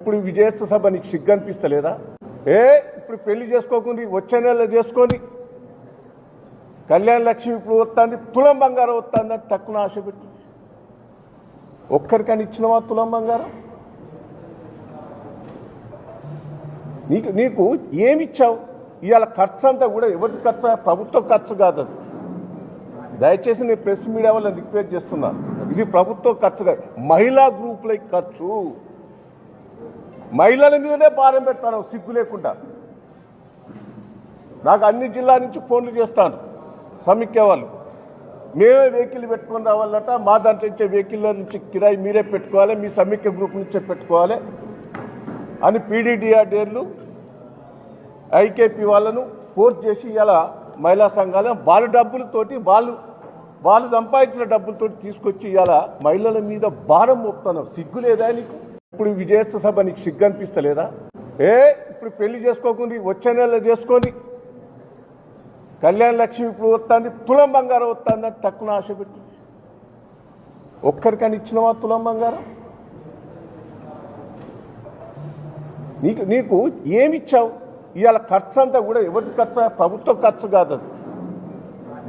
ఇప్పుడు విజయోత్సవ సభ నీకు సిగ్గు అనిపిస్తలేదా? ఇప్పుడు పెళ్లి చేసుకోకుండా వచ్చే నెలలో చేసుకొని కళ్యాణ లక్ష్మి ఇప్పుడు వస్తుంది, తులం బంగారం వస్తుంది అని తక్కువ ఆశ పెట్టి ఒక్కరికని ఇచ్చినవా తులం బంగారం? నీకు ఏమిచ్చావు? ఇవాళ ఖర్చు అంతా కూడా ఎవరి ఖర్చు? ప్రభుత్వ ఖర్చు కాదు అది. దయచేసి నేను ప్రెస్ మీడియా వాళ్ళని రిక్వెస్ట్ చేస్తున్నా, ఇది ప్రభుత్వ ఖర్చు కాదు, మహిళా గ్రూపుల ఖర్చు. మహిళల మీదనే భారం పెడతాను సిగ్గు లేకుండా. నాకు అన్ని జిల్లా నుంచి ఫోన్లు చేస్తాను సమీక్ష వాళ్ళు, మేమే వెహికల్ పెట్టుకొని రావాలట, మా దాంట్లో ఇచ్చే వెహికల్ నుంచి కిరాయి మీరే పెట్టుకోవాలి, మీ సమీక్ష గ్రూప్ నుంచే పెట్టుకోవాలి అని పీడీడీఆర్డీలు ఐకేపీ వాళ్ళను ఫోర్స్ చేసి ఇలా మహిళా సంఘాలను వాళ్ళ డబ్బులతోటి వాళ్ళు సంపాదించిన డబ్బులతో తీసుకొచ్చి ఇలా మహిళల మీద భారం మోపుతాను. సిగ్గు లేదా నీకు? ఇప్పుడు విజయోత్సవ సభ నీకు సిగ్గు అనిపిస్తలేదా? ఇప్పుడు పెళ్లి చేసుకోకుండా వచ్చే నెలలో చేసుకొని కళ్యాణ లక్ష్మి ఇప్పుడు వస్తుంది, తులం బంగారం వస్తుంది అని తక్కువ ఆశ పెట్టి ఒక్కరికని ఇచ్చినవా తులం బంగారం? నీకు ఏమిచ్చావు? ఇవాళ ఖర్చు అంతా కూడా ఎవరి ఖర్చు? ప్రభుత్వ ఖర్చు కాదు అది.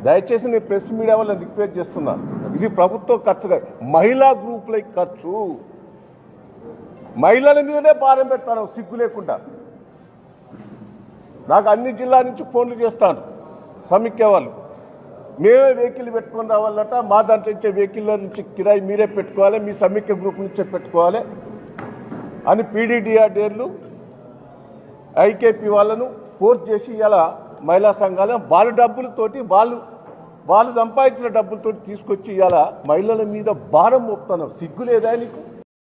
దయచేసి నేను ప్రెస్ మీడియా వాళ్ళని రిక్వెస్ట్ చేస్తున్నా, ఇది ప్రభుత్వ ఖర్చు కాదు, మహిళా గ్రూపుల ఖర్చు. మహిళల మీదనే భారం పెడతాను సిగ్గు లేకుండా. నాకు అన్ని జిల్లా నుంచి ఫోన్లు చేస్తాను సమీక్ష వాళ్ళు, మేమే వెహికల్ పెట్టుకొని రావాలట, మా దాంట్లో ఇచ్చే వెహికల్ నుంచి కిరాయి మీరే పెట్టుకోవాలి, మీ సమీక్ష గ్రూప్ నుంచే పెట్టుకోవాలి అని పీడీడీఆర్డీలు ఐకేపీ వాళ్ళను ఫోర్స్ చేసి ఇలా మహిళా సంఘాలను వాళ్ళ డబ్బులతోటి వాళ్ళు సంపాదించిన డబ్బులతో తీసుకొచ్చి ఇలా మహిళల మీద భారం మోపుతాను. సిగ్గు లేదా నీకు?